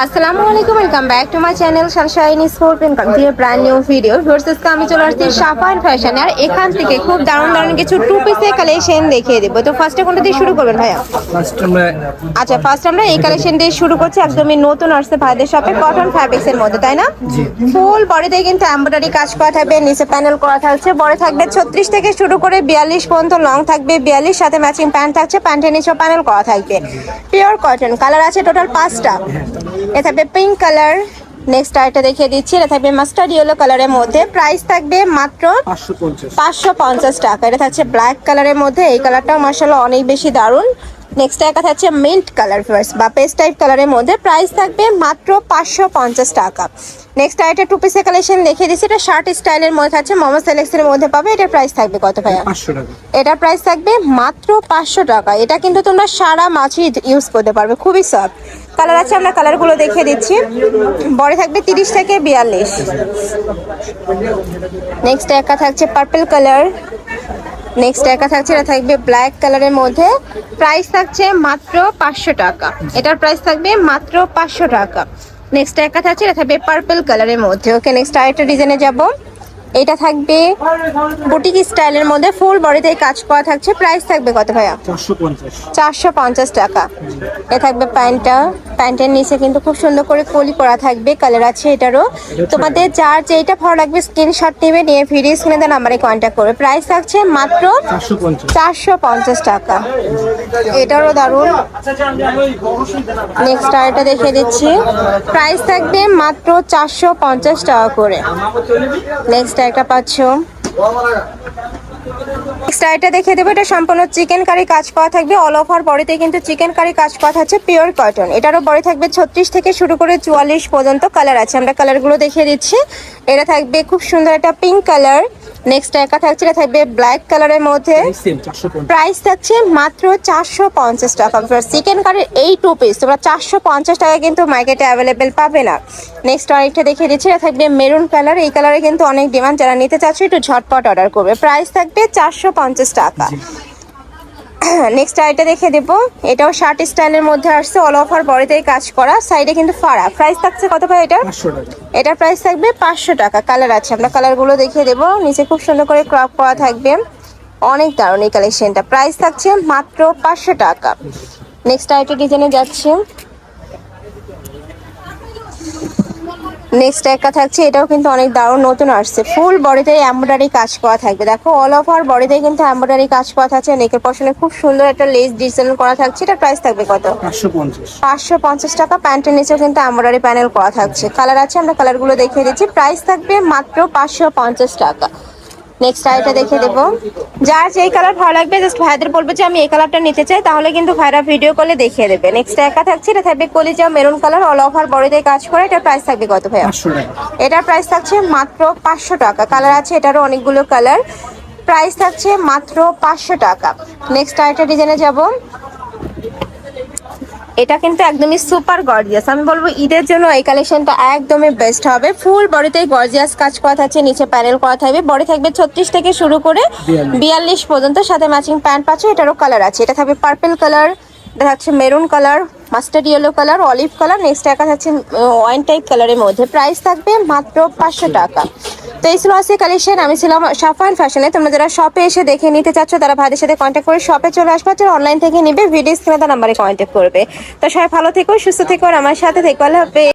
আসসালামু আলাইকুম, welcome back to my channel Sunshine Scorpion continue brand new video. Viewers, আমি চলে আসছি সাফান ফ্যাশন আর এখান থেকে খুব দারুণ দারুণ কিছু টু পিসের কালেকশন দেখিয়ে দেবো। তো ফার্স্টে কোনটা দিয়ে শুরু করবেন ভাইয়া? ফার্স্ট আমরা এই কালেকশন দিয়ে শুরু করছি। একদমই নতুন আসছে ভাইদের শপে, কটন ফ্যাব্রিক্স এর মধ্যে, তাই না? ফুল বডিতে কিন্তু এমব্রয়ডারি কাজ করা থাকবে, নিচে প্যানেল করা থাকছে। বড় থাকবে 36 থেকে শুরু করে 42 পর্যন্ত, লং থাকবে 42, সাথে ম্যাচিং প্যান্ট থাকছে, প্যান্টের নিচেও প্যানেল করা থাকবে। পিওর কটন, কালার আছে টোটাল 5টা। এটা থাকবে পিঙ্ক কালার, নেক্সট আরেকটা দেখিয়ে দিচ্ছি। এটা থাকবে মাস্টার্ড ইয়েলো কালারের মধ্যে, প্রাইস থাকবে মাত্র 550 টাকা। এটা থাকছে ব্ল্যাক কালারের মধ্যে, এই কালারটাও মাশাআল্লাহ অনেক বেশি দারুণ। নেক্সট একটা থাকছে মিন্ট কালার ফার্স্ট বা পেস্ট টাইপ কালারের মধ্যে, প্রাইস থাকবে মাত্র 550 টাকা। নেক্সট আরেকটা টু পিসের কালেকশন দেখিয়ে দিচ্ছি। এটা শার্ট স্টাইলের মধ্যে থাকছে, মোমো সেলেক্সের মধ্যে পাবে। এটার প্রাইস থাকবে কত ভাইয়া? 500 টাকা। এটার প্রাইস থাকবে মাত্র 500 টাকা। এটা কিন্তু তোমরা সারা মাছই ইউজ করতে পারবে, খুবই সফট। কালার আছে, আমরা কালারগুলো দেখিয়ে দিচ্ছি। বড় থাকবে 30 থেকে 42। নেক্সট একটা থাকছে পার্পল কালার, নেক্সট একটা থাকছে, এটা থাকবে ব্ল্যাক কালারের মধ্যে, প্রাইস থাকছে মাত্র 500 টাকা। এটার প্রাইস থাকবে মাত্র 500 টাকা। নেক্সট একটা থাকছে, এটা থাকবে পার্পল কালারের মধ্যে। ওকে, নেক্সট আরেকটা ডিজাইনে যাব। এটা থাকবে বুটিক স্টাইলের মধ্যে, ফুল বডিতে কাজ করা থাকছে, প্রাইস থাকবে কত ভাইয়া? 450 টাকা। এ থাকবে প্যান্টটা, প্যান্টের নিচে কিন্তু খুব সুন্দর করে কলি করা থাকবে, কালার আছে এটারও। তোমাদের যার যেটা ভালো লাগবে স্ক্রিনশট নেবে, নিয়ে ভিডিও স্ক্রিনে দেন নাম্বারে কন্ট্যাক্ট করবে। প্রাইস থাকছে মাত্র 450 টাকা। এটারও দারুণ। নেক্সট আরেকটা দেখিয়ে দিচ্ছি, প্রাইস থাকবে মাত্র 450 টাকা করে। নেক্সট একটা পাচ্ছ, নেক্সট আইটা দেখে দেবো। এটা সম্পূর্ণ চিকেন কারি কাজ করা থাকবে, অল ওভার বডিতে কিন্তু চিকেন কারি কাজ করা থাকছে, পিওর কটন। এটারও বডি থাকবে 36 থেকে শুরু করে 44 পর্যন্ত। কালার আছে, আমরা কালারগুলো দেখিয়ে দিচ্ছি। এটা থাকবে খুব সুন্দর একটা পিঙ্ক কালার। নেক্সট একা থাকছে, এটা থাকবে ব্ল্যাক কালারের মধ্যে, প্রাইস থাকছে মাত্র 450 টাকা। চিকেন কারির এই টু পিস তোমরা 450 টাকা কিন্তু মার্কেটে অ্যাভেলেবেল পাবে না। নেক্সট আরেকটা দেখিয়ে দিচ্ছি, এটা থাকবে মেরুন কালার। এই কালারে কিন্তু অনেক ডিমান্ড, যারা নিতে চাচ্ছ একটু ঝটপট অর্ডার করবে। প্রাইস থাকবে 450 টাকা। নেক্সট আইটা দেখে দেবো। এটাও শার্ট স্টাইলের মধ্যে আসছে, অল ওভার বডিতে কাজ করা, সাইডে কিন্তু ফাড়া। প্রাইস থাকছে কত ভাই এটা? এটার প্রাইস থাকবে 500 টাকা। কালার আছে, আমরা কালারগুলো দেখিয়ে দেবো। নিচে খুব সুন্দর করে ক্রপ করা থাকবে, অনেক দারুণ এই কালেকশনটা। প্রাইস থাকছে মাত্র 500 টাকা। নেক্সট আইটা ডিজাইনে যাচ্ছে। নেক্সট একটা থাকছে, এটাও কিন্তু অনেক দারুণ, নতুন আসছে, ফুল বডিতে এমব্রয়ডারি কাজ করা থাকবে। দেখো অল ওভার বডিতে কিন্তু এমব্রয়ডারি কাজ করা থাকছে, নেকের পশনে খুব সুন্দর একটা লেস ডিজাইন করা থাকছে। এটা প্রাইস থাকবে কত? 550 টাকা। প্যান্টের নিচেও কিন্তু এমব্রয়ডারি প্যানেল করা থাকছে। কালার আছে, আমরা কালারগুলো দেখিয়ে দিচ্ছি। প্রাইস থাকবে মাত্র 550 টাকা। নেক্সট আইটা দেখে দেবো। যার যেই কালার ভালো লাগবে জাস্ট ভাইদের বলবো যে আমি এই কালারটা নিতে চাই, তাহলে কিন্তু ভাইরা ভিডিও কলে দেখিয়ে দেবে। নেক্সট একা থাকছে, এটা থাকবে কলিজা মেরুন কালার, অল ওভার বডিতে কাজ করে। এটার প্রাইস থাকবে কত ভাইয়া? এটার প্রাইস থাকছে মাত্র 500 টাকা। কালার আছে, এটারও অনেকগুলো কালার, প্রাইস থাকছে মাত্র 500 টাকা। নেক্সট আইটা ডিজাইনে যাব। এটা কিন্তু একদমই সুপার গর্জিয়াস, আমি বলবো ঈদের জন্য এই কালেকশনটা একদমই বেস্ট হবে। ফুল বডিতেই গর্জিয়াস কাজ করা থাকছে, নিচে প্যানেল করা থাকবে। বডি থাকবে 36 থেকে শুরু করে 42 পর্যন্ত, সাথে ম্যাচিং প্যান্ট পাচ্ছ। এটারও কালার আছে, এটা থাকবে পার্পল কালার, এটা থাকছে maroon colour, mustard yellow colour, olive colour. Next একটা থাকছে ওয়াইন টাইপ কালারের মধ্যে, প্রাইস থাকবে মাত্র 500 টাকা। তো এই ছিল আজকে কালেকশন। আমি ছিলাম সাফান ফ্যাশনে। তোমরা যারা শপে এসে দেখে নিতে চাচ্ছ তারা ভাইদের সাথে কন্ট্যাক্ট করে শপে চলে আসবে, যারা অনলাইন থেকে নিবে ভিডিও স্ক্রিনে তার নাম্বারে কন্ট্যাক্ট করবে। তো সবাই ভালো থেকো, সুস্থ থেকো, আর আমার সাথে থেকো। আল্লাহ হাফেজ।